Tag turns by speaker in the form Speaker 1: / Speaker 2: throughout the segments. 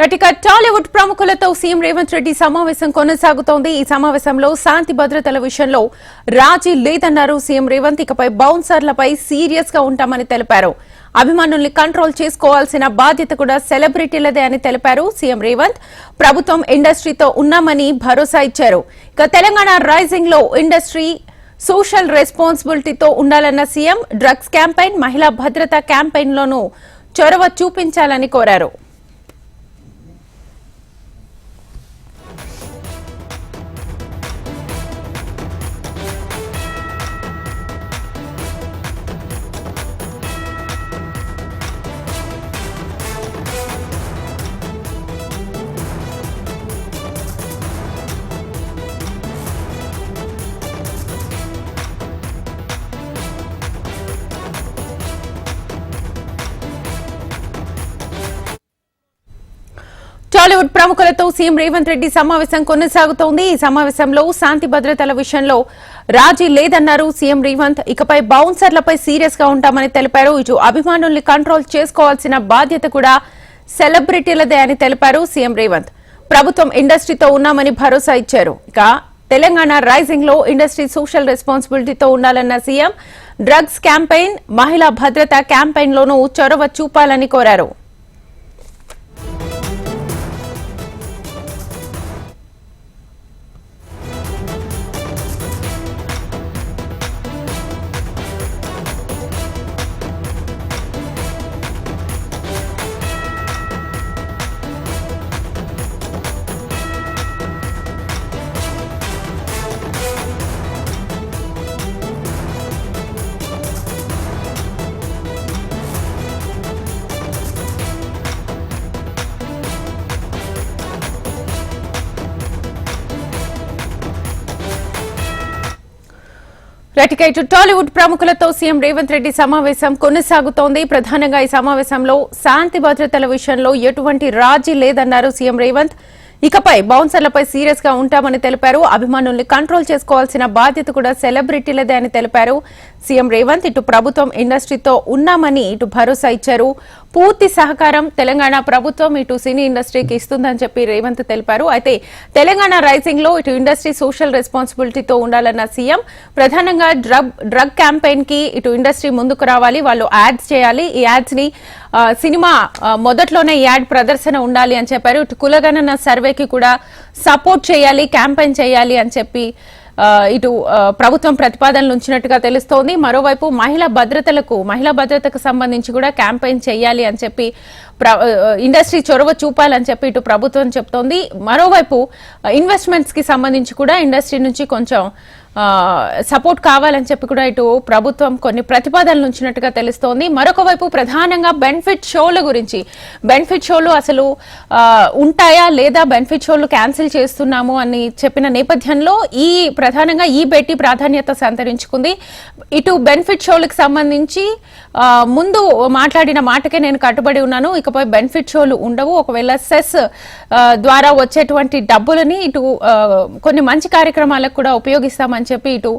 Speaker 1: రటిక టాలీవుడ్ ప్రముఖులతో సీఎం రేవంత్ రెడ్డి సమావేశం కొనసాగుతోంది. ఈ సమావేశంలో శాంతి భద్రతల విషయంలో రాజీ లేదన్నారు సీఎం రేవంత్. ఇకపై బౌన్సర్లపై సీరియస్ గా ఉంటామని తెలిపారు. అభిమానుల్ని కంట్రోల్ చేసుకోవాల్సిన బాధ్యత కూడా సెలబ్రిటీలదే అని తెలిపారు సీఎం రేవంత్. ప్రభుత్వం ఇండస్ట్రీతో ఉన్నామని భరోసా ఇచ్చారు. ఇక తెలంగాణ రైజింగ్ లో ఇండస్ట్రీ సోషల్ రెస్పాన్సిబిలిటీతో ఉండాలన్న సీఎం డ్రగ్స్ క్యాంపెయిన్, మహిళా భద్రత క్యాంపెయిన్ లోనూ చొరవ చూపించాలని కోరారు. టాలీవుడ్ ప్రముఖులతో సీఎం రేవంత్ రెడ్డి సమావేశం కొనసాగుతోంది. ఈ సమావేశంలో శాంతి భద్రతల విషయంలో రాజీ లేదన్నారు సీఎం రేవంత్. ఇకపై బౌన్సర్లపై సీరియస్ గా ఉంటామని తెలిపారు. ఇటు అభిమానుల్ని కంట్రోల్ చేసుకోవాల్సిన బాధ్యత కూడా సెలబ్రిటీలదే అని తెలిపారు సీఎం రేవంత్. ప్రభుత్వం ఇండస్ట్రీతో ఉన్నామని భరోసా ఇచ్చారు. ఇక తెలంగాణ రైజింగ్ లో ఇండస్ట్రీ సోషల్ రెస్పాన్సిబిలిటీతో ఉండాలన్న సీఎం డ్రగ్స్ క్యాంపెయిన్, మహిళా భద్రత క్యాంపెయిన్ లోనూ చొరవ చూపాలని కోరారు. ఇటు టాలీవుడ్ ప్రముఖులతో సీఎం రేవంత్ రెడ్డి సమావేశం కొనసాగుతోంది. ప్రధానంగా ఈ సమావేశంలో శాంతి భద్రతల విషయంలో ఎటువంటి రాజీ లేదన్నారు సీఎం రేవంత్. ఇకపై బౌన్సర్లపై సీరియస్ గా ఉంటామని తెలిపారు. అభిమానుల్ని కంట్రోల్ చేసుకోవాల్సిన బాధ్యత కూడా సెలబ్రిటీలదే అని తెలిపారు సీఎం రేవంత్. ఇటు ప్రభుత్వం ఇండస్ట్రీతో ఉన్నామని ఇటు భరోసా ఇచ్చారు. పూర్తి సహకారం తెలంగాణ ప్రభుత్వం ఇటు సినీ ఇండస్ట్రీకి ఇస్తుందని చెప్పి రేవంత్ తెలిపారు. అయితే తెలంగాణ రైజింగ్ లో ఇటు ఇండస్ట్రీ సోషల్ రెస్పాన్సిబిలిటీతో ఉండాలన్న సీఎం. ప్రధానంగా డ్రగ్ క్యాంపెయిన్ కి ఇటు ఇండస్ట్రీ ముందుకు రావాలి, వాళ్ళు యాడ్స్ చేయాలి. ఈ యాడ్స్ ని సినిమా మొదట్లోనే ఈ యాడ్ ప్రదర్శన ఉండాలి అని చెప్పారు. ఇటు కులగణన సర్వేకి కూడా సపోర్ట్ చేయాలి, క్యాంపెయిన్ చేయాలి అని చెప్పి ఇటు ప్రభుత్వం ప్రతిపాదనలు ఉంచినట్టుగా తెలుస్తోంది. మరోవైపు మహిళా భద్రతకు సంబంధించి కూడా క్యాంపెయిన్ చేయాలి అని చెప్పి ఇండస్ట్రీ చొరవ చూపాలని చెప్పి ఇటు ప్రభుత్వం చెప్తోంది. మరోవైపు ఇన్వెస్ట్మెంట్స్ కి సంబంధించి కూడా ఇండస్ట్రీ నుంచి కొంచెం సపోర్ట్ కావాలని చెప్పి కూడా ఇటు ప్రభుత్వం కొన్ని ప్రతిపాదనలు ఉంచినట్టుగా తెలుస్తోంది. మరొక వైపు ప్రధానంగా బెనిఫిట్ షోల గురించి, బెనిఫిట్ షోలు అసలు ఉంటాయా లేదా, బెనిఫిట్ షోలు క్యాన్సిల్ చేస్తున్నాము అని చెప్పిన నేపథ్యంలో ప్రధానంగా ఈ భేటీ ప్రాధాన్యత సంతరించుకుంది. ఇటు బెనిఫిట్ షోలకు సంబంధించి ముందు మాట్లాడిన మాటకే నేను కట్టుబడి ఉన్నాను, ఇకపై బెనిఫిట్ షోలు ఉండవు, ఒకవేళ సెస్ ద్వారా వచ్చేటువంటి డబ్బులని ఇటు కొన్ని మంచి కార్యక్రమాలకు కూడా ఉపయోగిస్తామని చెప్పి ఇటు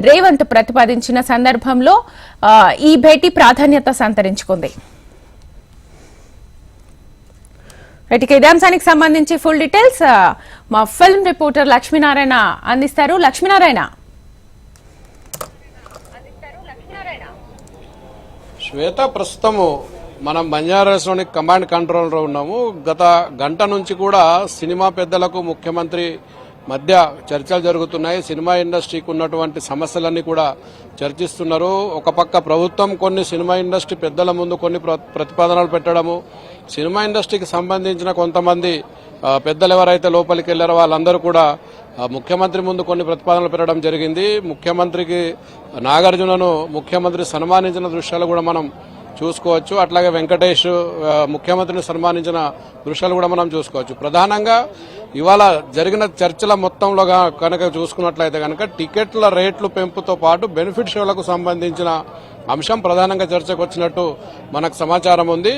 Speaker 1: రేవంత్ ప్రతిపాదించిన సందర్భంలో ఈ భేటీ ప్రాధాన్యత సంతరించుకుంది. ఇదే అంశానికి సంబంధించి ఫుల్ డీటెయిల్స్ మా ఫిల్మ్ రిపోర్టర్ లక్ష్మీనారాయణ అందిస్తారు. లక్ష్మీనారాయణ.
Speaker 2: శ్వేత, ప్రస్తుతము మనం బంజారాస్లోని కమాండ్ కంట్రోల్ లో ఉన్నాము. గత గంట నుంచి కూడా సినిమా పెద్దలకు ముఖ్యమంత్రి మధ్య చర్చలు జరుగుతున్నాయి. సినిమా ఇండస్ట్రీకి ఉన్నటువంటి సమస్యలన్నీ కూడా చర్చిస్తున్నారు. ఒక పక్క ప్రభుత్వం కొన్ని సినిమా ఇండస్ట్రీ పెద్దల ముందు కొన్ని ప్రతిపాదనలు పెట్టడము, సినిమా ఇండస్ట్రీకి సంబంధించిన కొంతమంది పెద్దలు ఎవరైతే లోపలికి వెళ్లారో వాళ్ళందరూ కూడా ముఖ్యమంత్రి ముందు కొన్ని ప్రతిపాదనలు పెట్టడం జరిగింది. ముఖ్యమంత్రికి నాగార్జునను ముఖ్యమంత్రి సన్మానించిన దృశ్యాలు కూడా మనం చూసుకోవచ్చు. అట్లాగే వెంకటేష్ ముఖ్యమంత్రిని సన్మానించిన దృశ్యాలు కూడా మనం చూసుకోవచ్చు. ప్రధానంగా ఇవాళ జరిగిన చర్చల మొత్తంలో కనుక చూసుకున్నట్లయితే కనుక టికెట్ల రేట్లు పెంపుతో పాటు బెనిఫిట్ షోలకు సంబంధించిన అంశం ప్రధానంగా చర్చకు వచ్చినట్టు మనకు సమాచారం ఉంది.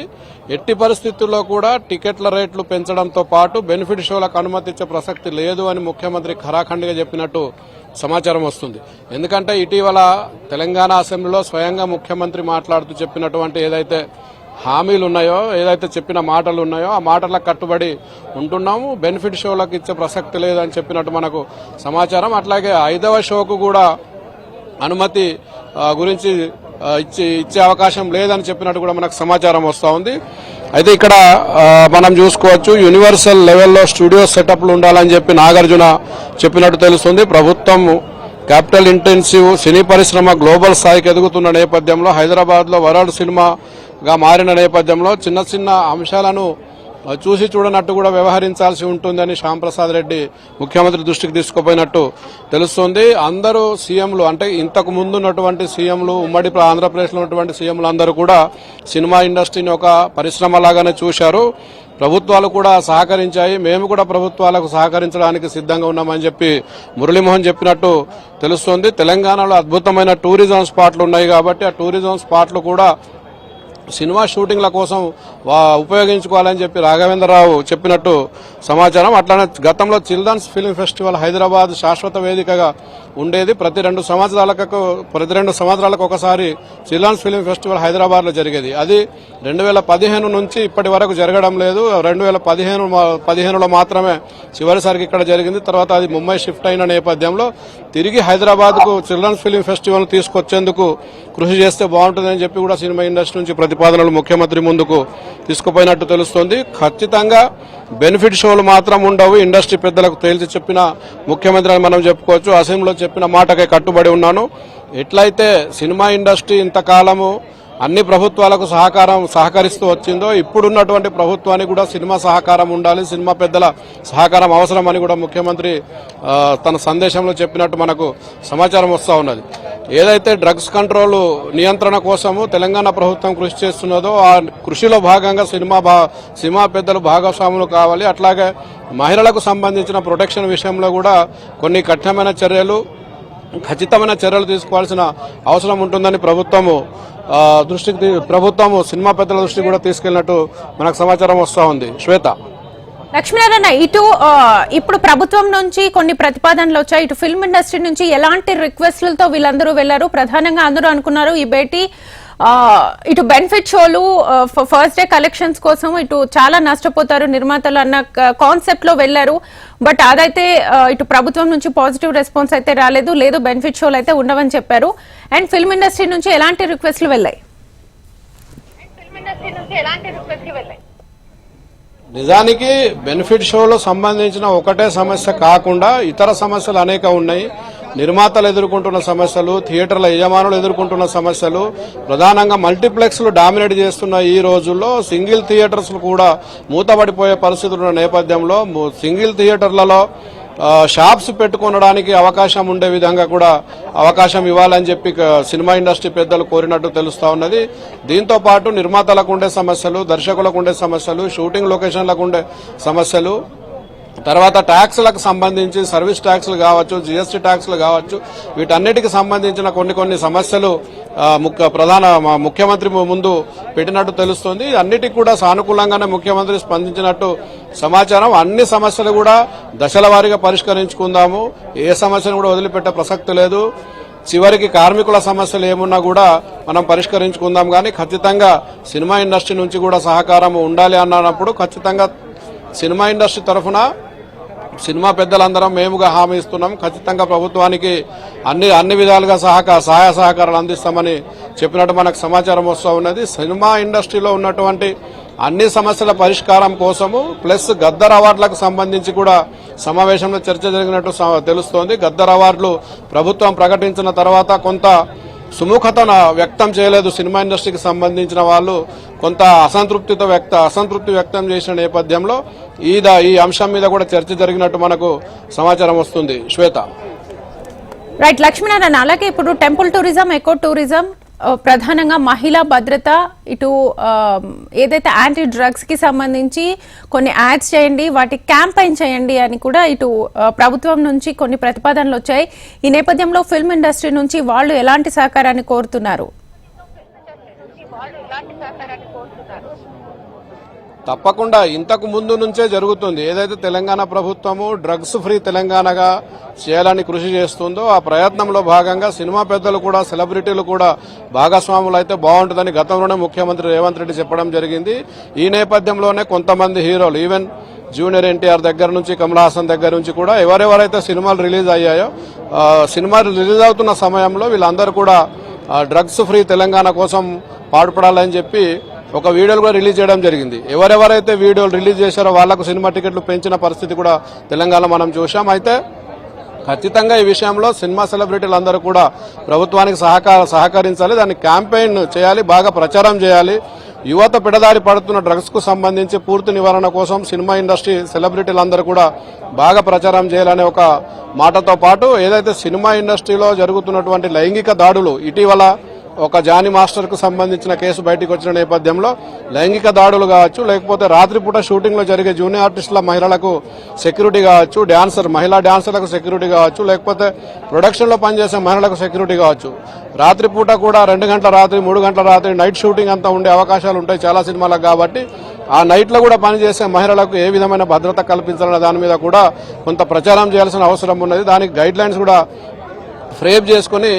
Speaker 2: ఎట్టి పరిస్థితుల్లో కూడా టికెట్ల రేట్లు పెంచడంతో పాటు బెనిఫిట్ షోలకు అనుమతి ఇచ్చే ప్రసక్తి లేదు అని ముఖ్యమంత్రి ఖరాఖండిగా చెప్పినట్టు సమాచారం వస్తుంది. ఎందుకంటే ఇటీవల తెలంగాణ అసెంబ్లీలో స్వయంగా ముఖ్యమంత్రి మాట్లాడుతూ చెప్పినటువంటి ఏదైతే హామీలు ఉన్నాయో, ఏదైతే చెప్పిన మాటలు ఉన్నాయో ఆ మాటలకు కట్టుబడి ఉంటున్నాము. బెనిఫిట్ షోలకు ఇచ్చే ప్రసక్తి లేదని చెప్పినట్టు మనకు సమాచారం. అట్లాగే 5వ షోకు కూడా అనుమతి గురించి ఇచ్చే అవకాశం లేదని చెప్పినట్టు కూడా మనకు సమాచారం వస్తూ ఉంది. అయితే ఇక్కడ మనం చూసుకోవచ్చు, యూనివర్సల్ లెవెల్లో స్టూడియో సెటప్లు ఉండాలని చెప్పి నాగార్జున చెప్పినట్టు తెలుస్తుంది. ప్రభుత్వం క్యాపిటల్ ఇంటెన్సివ్ సినీ పరిశ్రమ గ్లోబల్ స్థాయికి ఎదుగుతున్న నేపథ్యంలో, హైదరాబాద్లో వరల్డ్ సినిమాగా మారిన నేపథ్యంలో చిన్న చిన్న అంశాలను చూసి చూడనట్టు కూడా వ్యవహరించాల్సి ఉంటుందని శ్యాంప్రసాద్ రెడ్డి ముఖ్యమంత్రి దృష్టికి తీసుకుపోయినట్టు తెలుస్తుంది. అందరూ సీఎంలు, అంటే ఇంతకు ముందు ఉన్నటువంటి సీఎంలు, ఉమ్మడి ఆంధ్రప్రదేశ్లో ఉన్నటువంటి సీఎంలు అందరూ కూడా సినిమా ఇండస్ట్రీని ఒక పరిశ్రమ లాగానే చూశారు. ప్రభుత్వాలు కూడా సహకరించాయి. మేము కూడా ప్రభుత్వాలకు సహకరించడానికి సిద్ధంగా ఉన్నామని చెప్పి మురళీమోహన్ చెప్పినట్టు తెలుస్తుంది. తెలంగాణలో అద్భుతమైన టూరిజం స్పాట్లు ఉన్నాయి కాబట్టి ఆ టూరిజం స్పాట్లు కూడా సినిమా షూటింగ్ల కోసం ఉపయోగించుకోవాలని చెప్పి రాఘవేంద్రరావు చెప్పినట్టు సమాచారం. అట్లానే గతంలో చిల్డ్రన్స్ ఫిల్మ్ ఫెస్టివల్ హైదరాబాద్ శాశ్వత వేదికగా ఉండేది. ప్రతి 2 సంవత్సరాలకు ఒకసారి చిల్డ్రన్స్ ఫిల్మ్ ఫెస్టివల్ హైదరాబాద్లో జరిగేది. అది 2015 నుంచి ఇప్పటి వరకు జరగడం లేదు. 2015లో మాత్రమే చివరిసారికి ఇక్కడ జరిగింది. తర్వాత అది ముంబై షిఫ్ట్ అయిన నేపథ్యంలో తిరిగి హైదరాబాద్కు చిల్డ్రన్స్ ఫిల్మ్ ఫెస్టివల్ తీసుకొచ్చేందుకు కృషి చేస్తే బాగుంటుందని చెప్పి కూడా సినిమా ఇండస్ట్రీ నుంచి ప్రతిపాదనలు ముఖ్యమంత్రి ముందుకు తీసుకుపోయినట్టు తెలుస్తోంది. ఖచ్చితంగా బెనిఫిట్ షోలు మాత్రం ఉండవు, ఇండస్ట్రీ పెద్దలకు తేల్చి చెప్పిన ముఖ్యమంత్రి అని మనం చెప్పుకోవచ్చు. అసెంబ్లీలో చెప్పిన మాటకే కట్టుబడి ఉన్నాను. ఎట్లయితే సినిమా ఇండస్ట్రీ ఇంతకాలము అన్ని ప్రభుత్వాలకు సహకరిస్తూ వచ్చిందో, ఇప్పుడున్నటువంటి ప్రభుత్వానికి కూడా సినిమా సహకారం ఉండాలి, సినిమా పెద్దల సహకారం అవసరం అని కూడా ముఖ్యమంత్రి తన సందేశంలో చెప్పినట్టు మనకు సమాచారం వస్తూ ఉన్నది. ఏదైతే డ్రగ్స్ కంట్రోల్ నియంత్రణ కోసము తెలంగాణ ప్రభుత్వం కృషి చేస్తున్నదో ఆ కృషిలో భాగంగా సినిమా పెద్దలు భాగస్వాములు కావాలి. అట్లాగే మహిళలకు సంబంధించిన ప్రొటెక్షన్ విషయంలో కూడా కొన్ని కఠినమైన ఖచ్చితమైన చర్యలు తీసుకోవాల్సిన అవసరం ఉంటుందని ప్రభుత్వము సినిమా పెద్దల దృష్టికి కూడా తీసుకెళ్లినట్టు మనకు సమాచారం వస్తూ ఉంది. శ్వేత,
Speaker 1: లక్ష్మీనారాయణ, ఇప్పుడు ప్రభుత్వం నుంచి కొన్ని ప్రతిపాదనలు వచ్చాయి. ఇటు ఫిల్మ్ ఇండస్ట్రీ నుంచి ఎలాంటి రిక్వెస్ట్లతో వీళ్ళందరూ వెళ్లారు? ప్రధానంగా అందరూ అనుకున్నారు ఈ భేటీ ఇటు బెనిఫిట్ షోలు ఫస్ట్ డే కలెక్షన్స్ కోసం ఇటు చాలా నష్టపోతారు నిర్మాతలు అన్న కాన్సెప్ట్ లో వెళ్లారు. బట్ అదైతే ఇటు ప్రభుత్వం నుంచి పాజిటివ్ రెస్పాన్స్ అయితే రాలేదు. లేదు, బెనిఫిట్ షోలు అయితే ఉండవని చెప్పారు. అండ్ ఫిల్మ్ ఇండస్ట్రీ నుంచి ఎలాంటి రిక్వెస్ట్లు వెళ్లాయి?
Speaker 2: నిజానికి బెనిఫిట్ షోలో సంబంధించిన ఒకటే సమస్య కాకుండా ఇతర సమస్యలు అనేక ఉన్నాయి. నిర్మాతలు ఎదుర్కొంటున్న సమస్యలు, థియేటర్ల యజమానులు ఎదుర్కొంటున్న సమస్యలు, ప్రధానంగా మల్టీప్లెక్స్లు డామినేట్ చేస్తున్న ఈ రోజుల్లో సింగిల్ థియేటర్స్ కూడా మూతపడిపోయే పరిస్థితులు ఉన్న నేపథ్యంలో సింగిల్ థియేటర్లలో షాప్స్ పెట్టుకొనడానికి అవకాశం ఉండే విధంగా కూడా అవకాశం ఇవ్వాలని చెప్పి సినిమా ఇండస్ట్రీ పెద్దలు కోరినట్టు తెలుస్తా ఉన్నది. దీంతో పాటు నిర్మాతలకు ఉండే సమస్యలు, దర్శకులకు ఉండే సమస్యలు, షూటింగ్ లొకేషన్లకు ఉండే సమస్యలు, తర్వాత ట్యాక్స్లకు సంబంధించి సర్వీస్ ట్యాక్స్లు కావచ్చు, జీఎస్టీ ట్యాక్స్లు కావచ్చు, వీటన్నిటికి సంబంధించిన కొన్ని సమస్యలు ముఖ్యమంత్రి ముందు పెట్టినట్టు తెలుస్తోంది. అన్నిటికీ కూడా సానుకూలంగానే ముఖ్యమంత్రి స్పందించినట్టు సమాచారం. అన్ని సమస్యలు కూడా దశల వారీగా పరిష్కరించుకుందాము, ఏ సమస్యను కూడా వదిలిపెట్టే ప్రసక్తి లేదు. చివరికి కార్మికుల సమస్యలు ఏమున్నా కూడా మనం పరిష్కరించుకుందాం. కానీ ఖచ్చితంగా సినిమా ఇండస్ట్రీ నుంచి కూడా సహకారం ఉండాలి అన్నప్పుడు ఖచ్చితంగా సినిమా ఇండస్ట్రీ తరఫున సినిమా పెద్దలందరం మేముగా హామీ ఇస్తున్నాం. ఖచ్చితంగా ప్రభుత్వానికి అన్ని విధాలుగా సహాయ సహకారాలు అందిస్తామని చెప్పినట్టు మనకు సమాచారం వస్తూ ఉన్నది. సినిమా ఇండస్ట్రీలో ఉన్నటువంటి అన్ని సమస్యల పరిష్కారం కోసము ప్లస్ గద్దర్ అవార్డులకు సంబంధించి కూడా సమావేశంలో చర్చ జరిగినట్టు తెలుస్తోంది. గద్దర్ అవార్డులు ప్రభుత్వం ప్రకటించిన తర్వాత కొంత సుముఖతను వ్యక్తం చేయలేదు సినిమా ఇండస్ట్రీకి సంబంధించిన వాళ్ళు, కొంత అసంతృప్తి వ్యక్తం చేసిన నేపథ్యంలో ఈ అంశం మీద కూడా చర్చ జరిగినట్టు మనకు సమాచారం వస్తుంది. శ్వేత,
Speaker 1: రైట్ లక్ష్మీనారాయణ, అలాగే ఇప్పుడు టెంపుల్ టూరిజం, ఎకో టూరిజం, ప్రధానంగా మహిళా భద్రత, ఇటు ఏదైతే యాంటీ డ్రగ్స్ కి సంబంధించి కొన్ని యాడ్స్ చేయండి, వాటి క్యాంపెయిన్ చేయండి అని కూడా ఇటు ప్రభుత్వం నుంచి కొన్ని ప్రతిపాదనలు వచ్చాయి. ఈ నేపథ్యంలో ఫిల్మ్ ఇండస్ట్రీ నుంచి వాళ్ళు ఎలాంటి సహకారాన్ని కోరుతున్నారు?
Speaker 2: తప్పకుండా ఇంతకు ముందు నుంచే జరుగుతుంది. ఏదైతే తెలంగాణ ప్రభుత్వము డ్రగ్స్ ఫ్రీ తెలంగాణగా చేయాలని కృషి చేస్తుందో ఆ ప్రయత్నంలో భాగంగా సినిమా పెద్దలు కూడా సెలబ్రిటీలు కూడా భాగస్వాములు అయితే బాగుంటుందని గతంలోనే ముఖ్యమంత్రి రేవంత్ రెడ్డి చెప్పడం జరిగింది. ఈ నేపథ్యంలోనే కొంతమంది హీరోలు ఈవెన్ జూనియర్ ఎన్టీఆర్ దగ్గర నుంచి కమల్ హాసన్ దగ్గర నుంచి కూడా ఎవరెవరైతే సినిమాలు రిలీజ్ అయ్యాయో సినిమాలు రిలీజ్ అవుతున్న సమయంలో వీళ్ళందరూ కూడా డ్రగ్స్ ఫ్రీ తెలంగాణ కోసం పాటుపడాలని చెప్పి ఒక వీడియోలు కూడా రిలీజ్ చేయడం జరిగింది. ఎవరెవరైతే వీడియోలు రిలీజ్ చేశారో వాళ్లకు సినిమా టికెట్లు పెంచిన పరిస్థితి కూడా తెలంగాణ మనం చూశాం. అయితే ఖచ్చితంగా ఈ విషయంలో సినిమా సెలబ్రిటీలు అందరూ కూడా ప్రభుత్వానికి సహకరించాలి, దాన్ని క్యాంపెయిన్ చేయాలి, బాగా ప్రచారం చేయాలి. యువత పిడదారి పడుతున్న డ్రగ్స్ కు సంబంధించి పూర్తి నివారణ కోసం సినిమా ఇండస్ట్రీ సెలబ్రిటీలందరూ కూడా బాగా ప్రచారం చేయాలనే ఒక మాటతో పాటు ఏదైతే సినిమా ఇండస్ట్రీలో జరుగుతున్నటువంటి లైంగిక దాడులు ఇటీవల ఒక జానీ మాస్టర్ కు సంబంధించిన కేసు బయటకు వచ్చిన నేపథ్యంలో లైంగిక దాడులు కావచ్చు, లేకపోతే రాత్రిపూట షూటింగ్ లో జరిగే జూనియర్ ఆర్టిస్టుల మహిళలకు సెక్యూరిటీ కావచ్చు, మహిళా డాన్సర్లకు సెక్యూరిటీ కావచ్చు, లేకపోతే ప్రొడక్షన్ లో పనిచేసే మహిళలకు సెక్యూరిటీ కావచ్చు, రాత్రిపూట కూడా 2 గంటల రాత్రి 3 గంటల రాత్రి నైట్ షూటింగ్ అంతా ఉండే అవకాశాలు ఉంటాయి చాలా సినిమాలకు. కాబట్టి ఆ నైట్ లో కూడా పనిచేసే మహిళలకు ఏ విధమైన భద్రత కల్పించాలనే దాని మీద కూడా కొంత ప్రచారం చేయాల్సిన అవసరం ఉన్నది. దానికి గైడ్ లైన్స్ కూడా ఫ్రేమ్ చేసుకుని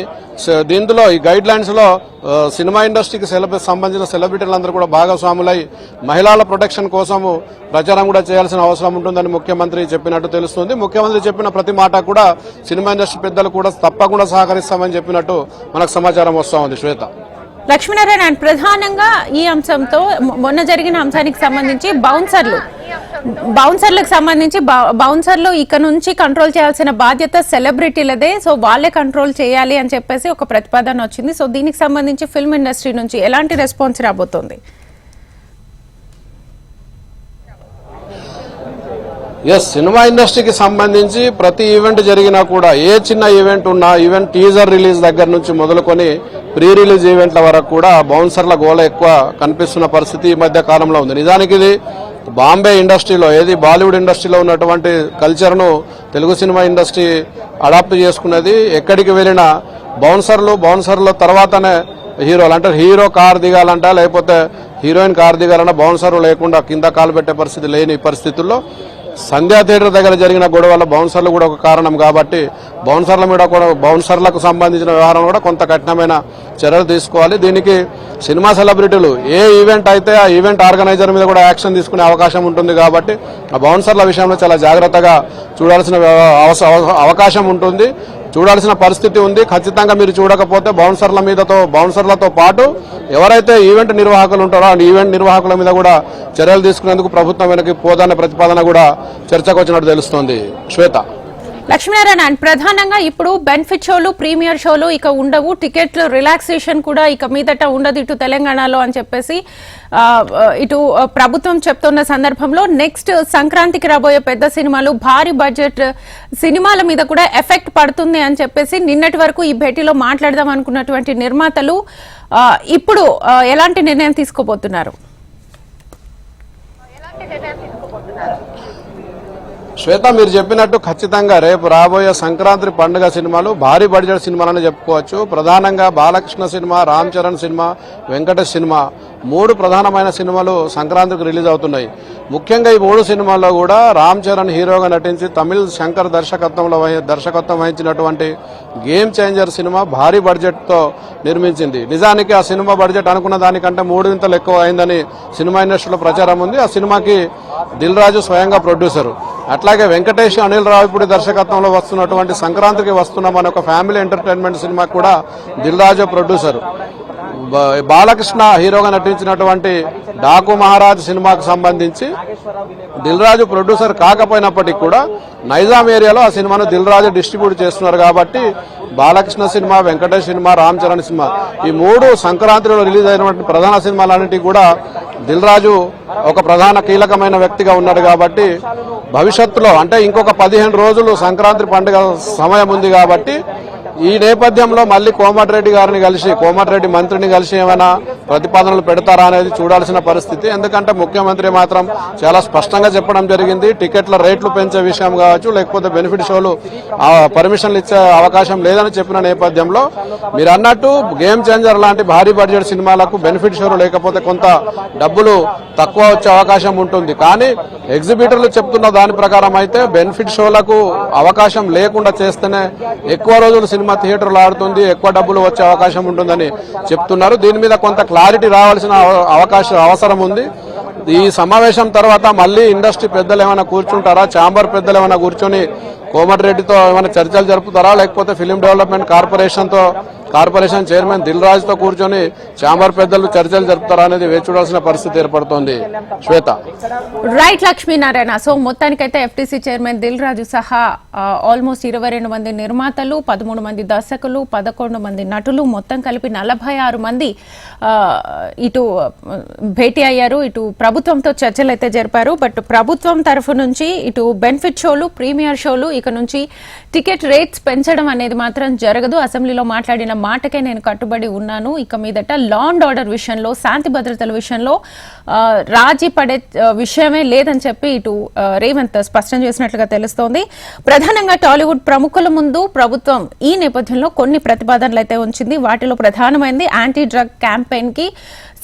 Speaker 2: దీంట్లో ఈ గైడ్ లైన్స్ లో సినిమా ఇండస్ట్రీకి సంబంధించిన సెలబ్రిటీలందరూ కూడా భాగస్వాములై మహిళల ప్రొటెక్షన్ కోసము ప్రచారం కూడా చేయాల్సిన అవసరం ఉంటుందని ముఖ్యమంత్రి చెప్పినట్టు తెలుస్తుంది. ముఖ్యమంత్రి చెప్పిన ప్రతి మాట కూడా సినిమా ఇండస్ట్రీ పెద్దలు కూడా తప్పకుండా సహకరిస్తామని చెప్పినట్టు మనకు సమాచారం వస్తూ ఉంది. శ్వేత,
Speaker 1: లక్ష్మీనారాయణ, ప్రధానంగా ఈ అంశంతో మొన్న జరిగిన అంశానికి సంబంధించి బౌన్సర్లకు సంబంధించి బౌన్సర్లు ఇక నుంచి కంట్రోల్ చేయాల్సిన బాధ్యత సెలబ్రిటీలదే, సో వాళ్ళే కంట్రోల్ చేయాలి అని చెప్పేసి ఒక ప్రతిపాదన వచ్చింది. సో దీనికి సంబంధించి ఫిల్మ్ ఇండస్ట్రీ నుంచి ఎలాంటి రెస్పాన్స్ రాబోతోంది?
Speaker 2: సినిమా ఇండస్ట్రీకి సంబంధించి ప్రతి ఈవెంట్ జరిగినా కూడా ఏ చిన్న ఈవెంట్ ఉన్నా ఈవెన్ టీజర్ రిలీజ్ దగ్గర నుంచి మొదలుకొని ప్రీ రిలీజ్ ఈవెంట్ల వరకు కూడా బౌన్సర్ల గోల ఎక్కువ కనిపిస్తున్న పరిస్థితి ఈ మధ్య కాలంలో ఉంది. నిజానికి ఇది బాంబే ఇండస్ట్రీలో బాలీవుడ్ ఇండస్ట్రీలో ఉన్నటువంటి కల్చర్ను తెలుగు సినిమా ఇండస్ట్రీ అడాప్ట్ చేసుకున్నది. ఎక్కడికి వెళ్ళినా బౌన్సర్ల తర్వాతనే హీరోలు, అంటే హీరో కార్ దిగాలంట లేకపోతే హీరోయిన్ కార్ దిగాలన్నా బౌన్సర్లు లేకుండా కింద కాలు పెట్టే పరిస్థితి లేని పరిస్థితుల్లో సంధ్యా థియేటర్ దగ్గర జరిగిన గొడవల బౌన్సర్లు కూడా ఒక కారణం. కాబట్టి బౌన్సర్లకు సంబంధించిన వ్యవహారం కూడా కొంత కఠినమైన చర్యలు తీసుకోవాలి. దీనికి సినిమా సెలబ్రిటీలు ఏ ఈవెంట్ అయితే ఆ ఈవెంట్ ఆర్గనైజర్ మీద కూడా యాక్షన్ తీసుకునే అవకాశం ఉంటుంది. కాబట్టి ఆ బౌన్సర్ల విషయంలో చాలా జాగ్రత్తగా చూడాల్సిన అవకాశం ఉంటుంది, చూడాల్సిన పరిస్థితి ఉంది. ఖచ్చితంగా మీరు చూడకపోతే బౌన్సర్లతో పాటు ఎవరైతే ఈవెంట్ నిర్వాహకులు ఉంటారో ఆ ఈవెంట్ నిర్వాహకుల మీద కూడా చర్యలు తీసుకునేందుకు ప్రభుత్వం వెనక్కి పోదన్న ప్రతిపాదన కూడా చర్చకు వచ్చినట్టు తెలుస్తోంది. శ్వేత,
Speaker 1: లక్ష్మీనారాయణ, ప్రధానంగా ఇప్పుడు బెనిఫిట్ షోలు, ప్రీమియర్ షోలు ఇక ఉండవు, టికెట్లు రిలాక్సేషన్ కూడా ఇక మీదట ఉండదు ఇటు తెలంగాణలో అని చెప్పేసి ఇటు ప్రభుత్వం చెప్తున్న సందర్భంలో నెక్స్ట్ సంక్రాంతికి రాబోయే పెద్ద సినిమాలు, భారీ బడ్జెట్ సినిమాల మీద కూడా ఎఫెక్ట్ పడుతుంది అని చెప్పేసి నిన్నటి వరకు ఈ భేటీలో మాట్లాడదాం అనుకున్నటువంటి నిర్మాతలు ఇప్పుడు ఎలాంటి నిర్ణయం తీసుకోబోతున్నారు?
Speaker 2: శ్వేత, మీరు చెప్పినట్టు ఖచ్చితంగా రేపు రాబోయే సంక్రాంతి పండుగ సినిమాలు భారీ బడ్జెట్ సినిమాలని చెప్పుకోవచ్చు. ప్రధానంగా Balakrishna cinema, Ram Charan cinema, Venkatesh cinema 3 ప్రధానమైన సినిమాలు సంక్రాంతికి రిలీజ్ అవుతున్నాయి. ముఖ్యంగా ఈ 3 సినిమాల్లో కూడా రామ్ చరణ్ హీరోగా నటించి తమిళ్ శంకర్ దర్శకత్వం వహించినటువంటి గేమ్ చేంజర్ సినిమా భారీ బడ్జెట్ తో నిర్మించింది. నిజానికి ఆ సినిమా బడ్జెట్ అనుకున్న దానికంటే 3 వింతలు ఎక్కువ అయిందని సినిమా ఇండస్ట్రీలో ప్రచారం ఉంది. ఆ సినిమాకి దిల్ రాజు స్వయంగా ప్రొడ్యూసర్. అట్లాగే వెంకటేష్, అనిల్ రావిపూడి దర్శకత్వంలో వస్తున్నటువంటి సంక్రాంతికి వస్తున్నాం అనే ఒక ఫ్యామిలీ ఎంటర్టైన్మెంట్ సినిమా కూడా దిల్ రాజు ప్రొడ్యూసర్. బాలకృష్ణ హీరోగా నటించినటువంటి డాకు మహారాజ్ సినిమాకు సంబంధించి దిల్ రాజు ప్రొడ్యూసర్ కాకపోయినప్పటికీ కూడా నైజాం ఏరియాలో ఆ సినిమాను దిల్ రాజు డిస్ట్రిబ్యూట్ చేస్తున్నారు. కాబట్టి Balakrishna cinema, Venkatesh cinema, Ram Charan cinema ఈ 3 సంక్రాంతిలో రిలీజ్ అయినటువంటి ప్రధాన సినిమాలన్నింటినీ కూడా దిల్ రాజు ఒక ప్రధాన కీలకమైన వ్యక్తిగా ఉన్నాడు. కాబట్టి భవిష్యత్తులో అంటే ఇంకొక 15 రోజులు సంక్రాంతి పండుగ సమయం ఉంది. కాబట్టి ఈ నేపథ్యంలో మళ్ళీ కోమటిరెడ్డి మంత్రిని కలిసి ఏమైనా ప్రతిపాదనలు పెడతారా అనేది చూడాల్సిన పరిస్థితి. ఎందుకంటే ముఖ్యమంత్రి మాత్రం చాలా స్పష్టంగా చెప్పడం జరిగింది, టికెట్ల రేట్లు పెంచే విషయం కావచ్చు, లేకపోతే బెనిఫిట్ షోలు పర్మిషన్లు ఇచ్చే అవకాశం లేదని చెప్పిన నేపథ్యంలో మీరు అన్నట్టు గేమ్ చేంజర్ లాంటి భారీ బడ్జెట్ సినిమాలకు బెనిఫిట్ షోలు లేకపోతే కొంత డబ్బులు తక్కువ వచ్చే అవకాశం ఉంటుంది. కానీ ఎగ్జిబిటర్లు చెప్తున్న దాని ప్రకారం అయితే బెనిఫిట్ షోలకు అవకాశం లేకుండా చేస్తేనే ఎక్కువ రోజులు సినిమా థియేటర్లు ఆడుతుంది, ఎక్కువ డబ్బులు వచ్చే అవకాశం ఉంటుందని చెప్తున్నారు. దీని మీద కొంత క్లారిటీ రావాల్సిన అవసరం ఉంది. ఈ సమావేశం తర్వాత మళ్ళీ ఇండస్ట్రీ పెద్దలు ఏమైనా కూర్చుంటారా, ఛాంబర్ పెద్దలు ఏమైనా కూర్చొని కోమటిరెడ్డితో ఏమైనా చర్చలు జరుపుతారా, లేకపోతే film development corporation chairman Dil Raj తో కూర్చొని ఛాంబర్ పెద్దలు చర్చలు జరుపుతారా అనేది వేచి చూడాల్సిన పరిస్థితి ఏర్పడుతోంది. శ్వేత.
Speaker 1: రైట్ లక్ష్మీనారాయణ. సో మొత్తానికైతే ఎఫ్టీసీ చైర్మన్ దిల్ రాజు సహా ఆల్మోస్ట్ 22 మంది నిర్మాతలు, 13 మంది దర్శకులు, 11 మంది నటులు, మొత్తం కలిపి 46 మంది ఇటు భేటీ అయ్యారు. ఇటు ప్రభుత్వంతో చర్చలు అయితే జరిపారు. బట్ ప్రభుత్వం తరఫు నుంచి ఇటు బెనిఫిట్ షోలు, ప్రీమియర్ షోలు, ఇక నుంచి టికెట్ రేట్స్ పెంచడం అనేది మాత్రం జరగదు. అసెంబ్లీలో మాట్లాడిన మాటకే నేను కట్టుబడి ఉన్నాను. ఇక మీదట లా అండ్ ఆర్డర్ విషయంలో, శాంతి భద్రతల విషయంలో రాజీ పడే విషయమే లేదని చెప్పి ఇటు రేవంత్ స్పష్టం చేసినట్లుగా తెలుస్తోంది. ప్రధానంగా టాలీవుడ్ ప్రముఖుల ముందు ప్రభుత్వం ఈ నేపథ్యంలో కొన్ని ప్రతిపాదనలు అయితే ఉంచింది. వాటిలో ప్రధానమైనది యాంటీ డ్రగ్ క్యాంపెయిన్ కి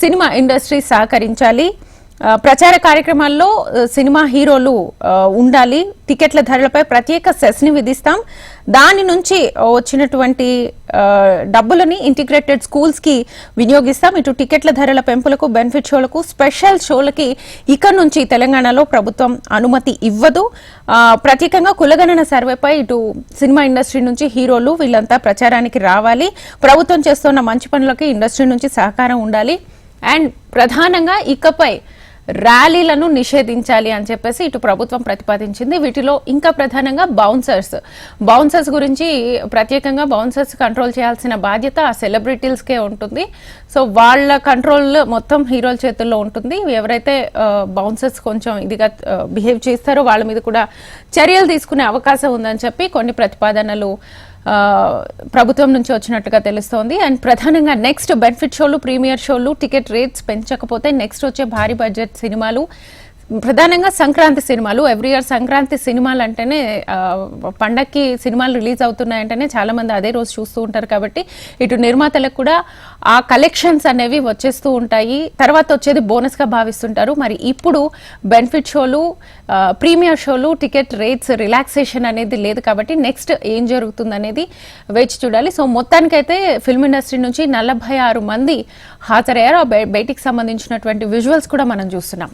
Speaker 1: సినిమా ఇండస్ట్రీ సహకరించాలి, ప్రచార కార్యక్రమాల్లో సినిమా హీరోలు ఉండాలి, టికెట్ల ధరలపై ప్రత్యేక సెస్ ని విధిస్తాం, దాని నుంచి వచ్చినటువంటి డబ్బులని ఇంటిగ్రేటెడ్ స్కూల్స్ కి వినియోగిస్తాం, ఇటు టికెట్ల ధరల పెంపులకు, బెనిఫిట్ షోలకు, స్పెషల్ షోలకి ఇక నుంచి తెలంగాణలో ప్రభుత్వం అనుమతి ఇవ్వదు, ప్రత్యేకంగా కులగణన సర్వేపై ఇటు సినిమా ఇండస్ట్రీ నుంచి హీరోలు వీళ్ళంతా ప్రచారానికి రావాలి, ప్రభుత్వం చేస్తున్న మంచి పనులకి ఇండస్ట్రీ నుంచి సహకారం ఉండాలి, అండ్ ప్రధానంగా ఇకపై ర్యాలీలను నిషేధించాలి అని చెప్పేసి ఇటు ప్రభుత్వం ప్రతిపాదించింది. వీటిలో ఇంకా ప్రధానంగా బౌన్సర్స్ గురించి ప్రత్యేకంగా బౌన్సర్స్ కంట్రోల్ చేయాల్సిన బాధ్యత ఆ సెలబ్రిటీస్కే ఉంటుంది. సో వాళ్ళ కంట్రోల్ మొత్తం హీరోల చేతుల్లో ఉంటుంది. ఎవరైతే బౌన్సర్స్ కొంచెం ఇదిగా బిహేవ్ చేస్తారో వాళ్ళ మీద కూడా చర్యలు తీసుకునే అవకాశం ఉందని చెప్పి కొన్ని ప్రతిపాదనలు ప్రభుత్వం నుంచి వచ్చినట్టుగా తెలుస్తోంది. అండ్ ప్రధానంగా నెక్స్ట్ బెనిఫిట్ షోలు, ప్రీమియర్ షోలు, టికెట్ రేట్స్ పెంచకపోతే నెక్స్ట్ వచ్చే భారీ బడ్జెట్ సినిమాలు, ప్రధానంగా సంక్రాంతి సినిమాలు, ఎవ్రీ ఇయర్ సంక్రాంతి సినిమాలు అంటేనే పండక్కి సినిమాలు రిలీజ్ అవుతున్నాయంటేనే చాలా మంది అదే రోజు చూస్తూ ఉంటారు. కాబట్టి ఇటు నిర్మాతలకు కూడా ఆ కలెక్షన్స్ అనేవి వచ్చేస్తూ ఉంటాయి. తర్వాత వచ్చేది బోనస్ గా భావిస్తుంటారు. మరి ఇప్పుడు బెనిఫిట్ షోలు, ప్రీమియర్ షోలు, టికెట్ రేట్స్ రిలాక్సేషన్ అనేది లేదు. కాబట్టి నెక్స్ట్ ఏం జరుగుతుంది అనేది వేచి చూడాలి. సో మొత్తానికైతే ఫిల్మ్ ఇండస్ట్రీ నుంచి 46 మంది హాజరయ్యారు. ఆ బయటికి సంబంధించినటువంటి విజువల్స్ కూడా మనం చూస్తున్నాం.